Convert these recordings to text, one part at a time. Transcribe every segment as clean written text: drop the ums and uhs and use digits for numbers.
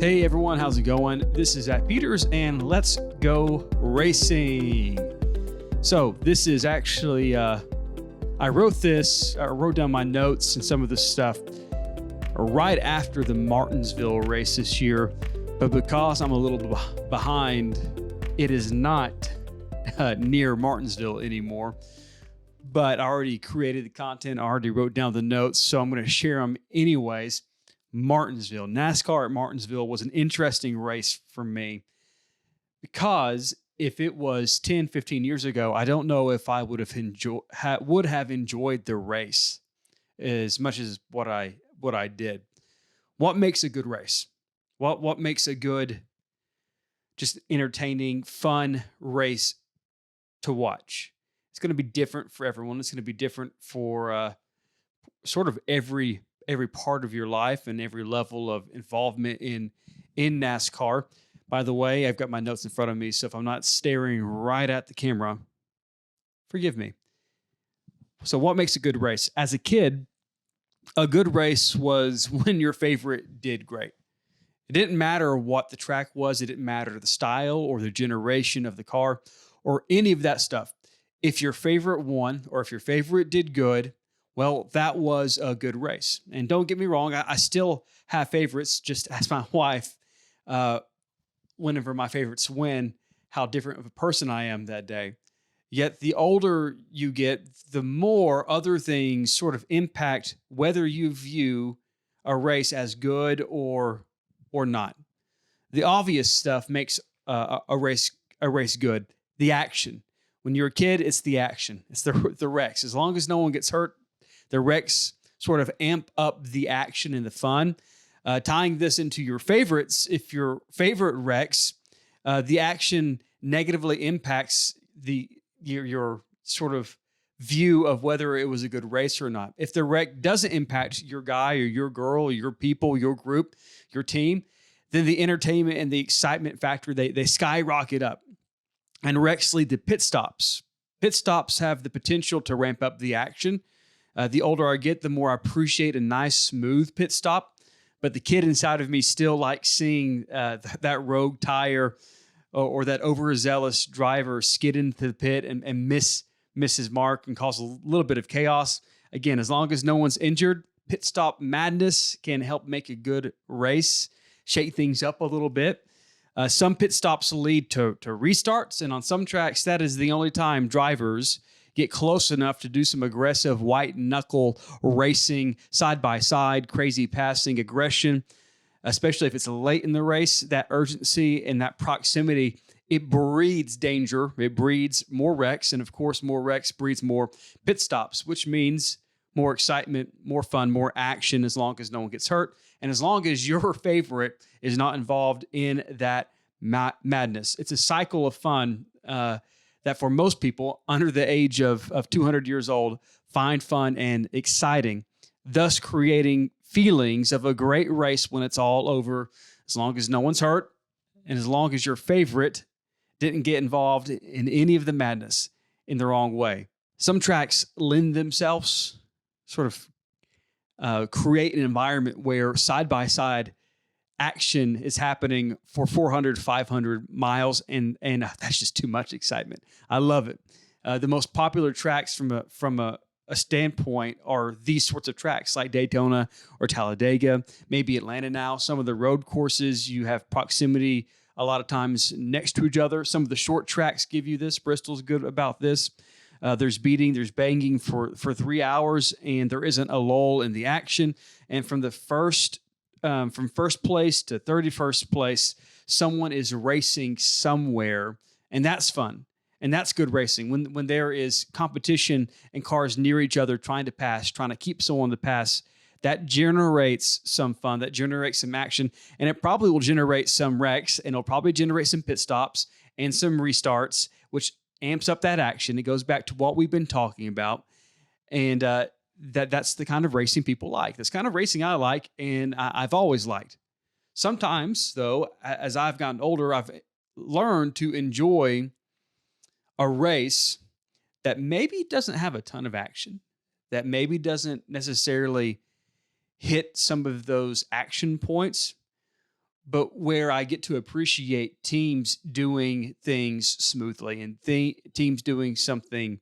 Hey everyone, how's it going? This is Zach Peters and let's go racing. So this is actually, I wrote down my notes and some of this stuff right after the Martinsville race this year, but because I'm a little behind, it is not near Martinsville anymore. But I already created the content, I already wrote down the notes, so I'm going to share them anyways. Martinsville. NASCAR at Martinsville was an interesting race for me because if it was 10, 15 years ago, I don't know if I would have enjoyed the race as much as what I did. What makes a good race? What makes a good, just entertaining, fun race to watch? It's going to be different for everyone. It's going to be different for sort of every part of your life and every level of involvement in NASCAR. By the way, I've got my notes in front of me, so if I'm not staring right at the camera, forgive me. So what makes a good race? As a kid, a good race was when your favorite did great. It didn't matter what the track was. It didn't matter the style or the generation of the car or any of that stuff. If your favorite won or if your favorite did good, well, that was a good race. And don't get me wrong, I still have favorites. Just ask my wife whenever my favorites win, how different of a person I am that day. Yet the older you get, the more other things sort of impact whether you view a race as good or not. The obvious stuff makes a race good. The action. When you're a kid, it's the action. It's the wrecks. As long as no one gets hurt, the wrecks sort of amp up the action and the fun. Tying this into your favorites, if your favorite wrecks, the action negatively impacts your sort of view of whether it was a good race or not. If the wreck doesn't impact your guy or your girl or your people, your group, your team, then the entertainment and the excitement factor, they skyrocket up. And wrecks lead to pit stops. Pit stops have the potential to ramp up the action. The older I get, the more I appreciate a nice, smooth pit stop. But the kid inside of me still likes seeing that rogue tire or that overzealous driver skid into the pit and miss his mark and cause a little bit of chaos. Again, as long as no one's injured, pit stop madness can help make a good race, shake things up a little bit. Some pit stops lead to restarts, and on some tracks, that is the only time drivers get close enough to do some aggressive white knuckle racing, side by side, crazy passing aggression, especially if it's late in the race. That urgency and that proximity, it breeds danger. It breeds more wrecks. And of course, more wrecks breeds more pit stops, which means more excitement, more fun, more action, as long as no one gets hurt. And as long as your favorite is not involved in that madness. It's a cycle of fun that for most people under the age of 200 years old find fun and exciting, thus creating feelings of a great race when it's all over, as long as no one's hurt and as long as your favorite didn't get involved in any of the madness in the wrong way. Some tracks lend themselves, sort of create an environment where side-by-side action is happening for 400, 500 miles, and that's just too much excitement. I love it. The most popular tracks from a standpoint are these sorts of tracks like Daytona or Talladega, maybe Atlanta now. Some of the road courses, you have proximity a lot of times next to each other. Some of the short tracks give you this. Bristol's good about this. There's beating, there's banging for 3 hours, and there isn't a lull in the action. And from first place to 31st place, someone is racing somewhere, and that's fun. And that's good racing. When there is competition and cars near each other trying to keep someone to pass, that generates some fun, that generates some action, and it probably will generate some wrecks, and it'll probably generate some pit stops and some restarts, which amps up that action. It goes back to what we've been talking about, and that's the kind of racing people like. That's kind of racing I like, and I've always liked. Sometimes, though, as I've gotten older, I've learned to enjoy a race that maybe doesn't have a ton of action, that maybe doesn't necessarily hit some of those action points, but where I get to appreciate teams doing things smoothly and teams doing something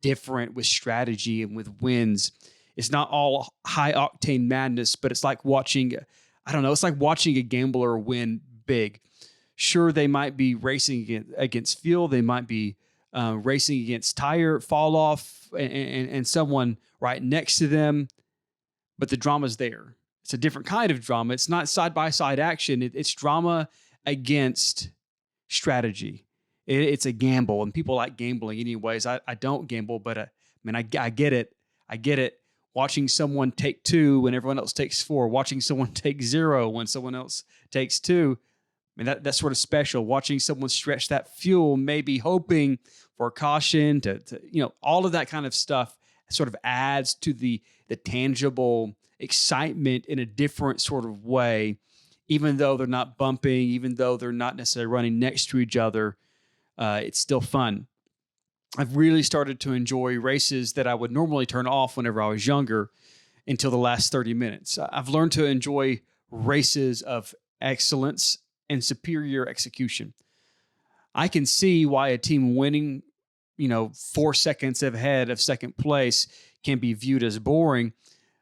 different with strategy and with wins. It's not all high octane madness, but it's like watching, I don't know, it's like watching a gambler win big. Sure, they might be racing against fuel. They might be racing against tire fall off and someone right next to them, but the drama's there. It's a different kind of drama. It's not side-by-side action. It's drama against strategy. It's a gamble, and people like gambling anyways. I don't gamble, but I get it. I get it. Watching someone take 2 when everyone else takes 4. Watching someone take 0 when someone else takes 2. That's sort of special. Watching someone stretch that fuel, maybe hoping for caution to all of that kind of stuff sort of adds to the tangible excitement in a different sort of way, even though they're not bumping, even though they're not necessarily running next to each other. It's still fun. I've really started to enjoy races that I would normally turn off whenever I was younger until the last 30 minutes. I've learned to enjoy races of excellence and superior execution. I can see why a team winning, 4 seconds ahead of second place can be viewed as boring.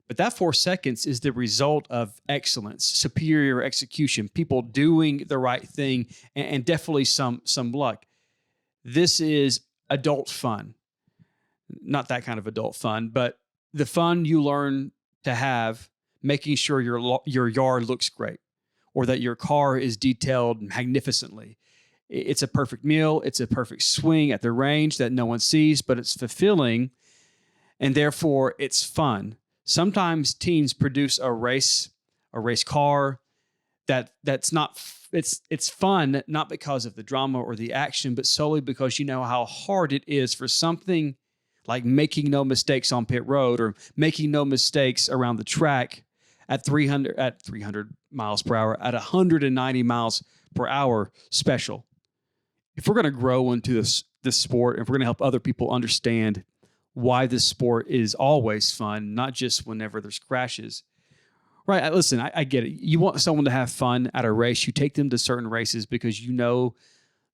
But that 4 seconds is the result of excellence, superior execution, people doing the right thing, and definitely some luck. This is adult fun. Not that kind of adult fun, but the fun you learn to have making sure your yard looks great or that your car is detailed magnificently. It's a perfect meal. It's a perfect swing at the range that no one sees, but it's fulfilling, and therefore it's fun. Sometimes teams produce a race car that's not, it's fun, not because of the drama or the action, but solely because you know how hard it is for something like making no mistakes on pit road or making no mistakes around the track at 300 miles per hour, at 190 miles per hour special. If we're going to grow into this sport, and if we're going to help other people understand why this sport is always fun, not just whenever there's crashes. Right, listen, I get it. You want someone to have fun at a race. You take them to certain races because you know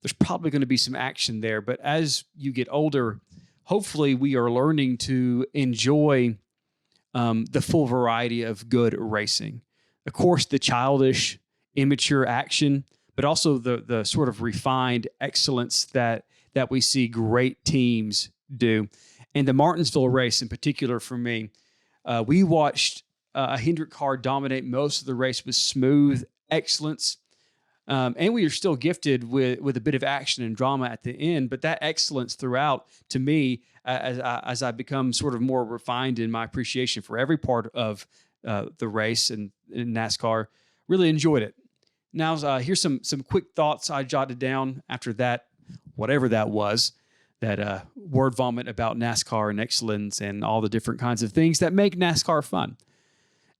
there's probably going to be some action there. But as you get older, hopefully we are learning to enjoy the full variety of good racing. Of course, the childish, immature action, but also the sort of refined excellence that we see great teams do. And the Martinsville race in particular for me, we watched a Hendrick car dominate most of the race with smooth excellence. And we are still gifted with a bit of action and drama at the end. But that excellence throughout, to me, as I become sort of more refined in my appreciation for every part of the race and in NASCAR, really enjoyed it. Now, here's some quick thoughts I jotted down after that, whatever that was. That word vomit about NASCAR and excellence and all the different kinds of things that make NASCAR fun.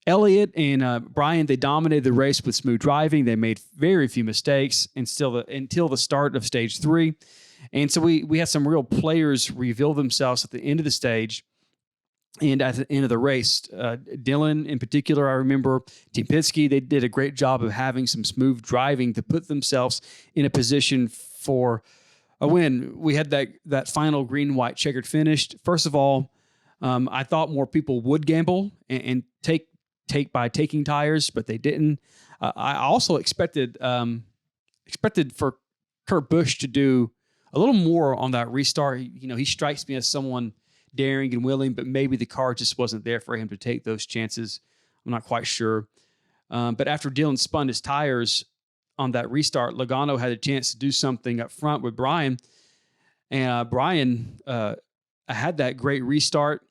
Elliott and Brian, they dominated the race with smooth driving. They made very few mistakes until the start of stage 3. And so we had some real players reveal themselves at the end of the stage and at the end of the race. Dylan, in particular, I remember, Team Penske, they did a great job of having some smooth driving to put themselves in a position for a win. We had that final green-white checkered finish. First of all, I thought more people would gamble and take by taking tires, but they didn't. I also expected for Kurt Busch to do a little more on that restart. He strikes me as someone daring and willing, but maybe the car just wasn't there for him to take those chances. I'm not quite sure. But after Dylan spun his tires on that restart, Logano had a chance to do something up front with Brian. And Brian had that great restart,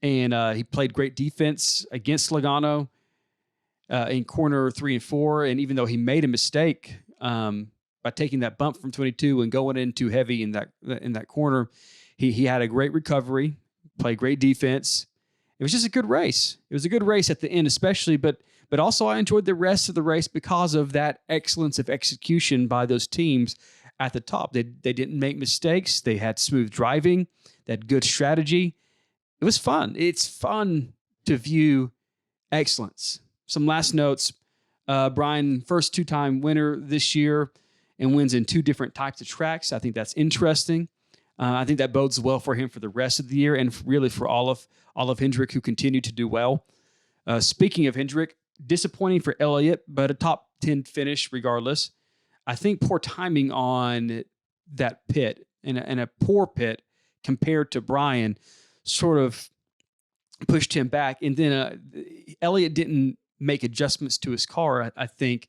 and he played great defense against Logano in corner 3 and 4. And even though he made a mistake by taking that bump from 22 and going in too heavy in that corner, he had a great recovery, played great defense. It was just a good race. It was a good race at the end, especially, but also I enjoyed the rest of the race because of that excellence of execution by those teams at the top. They didn't make mistakes. They had smooth driving. They had good strategy. It was fun. It's fun to view excellence. Some last notes. Brian, first two-time winner this year and wins in two different types of tracks. I think that's interesting. I think that bodes well for him for the rest of the year and really for all of Hendrick, who continue to do well. Speaking of Hendrick, disappointing for Elliott, but a top 10 finish regardless. I think poor timing on that pit and a poor pit compared to Brian sort of pushed him back. And then Elliott didn't make adjustments to his car, I think,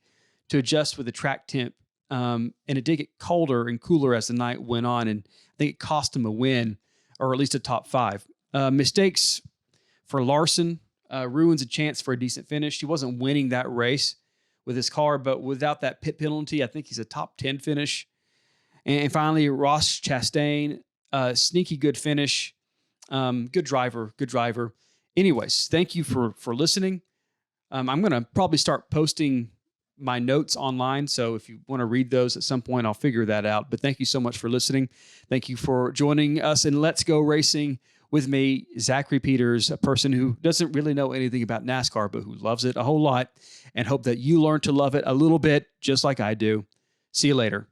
to adjust with the track temp. And it did get colder and cooler as the night went on. And I think it cost him a win, or at least a top 5. Mistakes for Larson ruins a chance for a decent finish. He wasn't winning that race with his car, but without that pit penalty, I think he's a top 10 finish. And finally, Ross Chastain, sneaky good finish. Good driver. Anyways, thank you for listening. I'm going to probably start posting my notes online. So if you want to read those at some point, I'll figure that out. But thank you so much for listening. Thank you for joining us in Let's Go Racing with me, Zachary Peters, a person who doesn't really know anything about NASCAR, but who loves it a whole lot, and hope that you learn to love it a little bit, just like I do. See you later.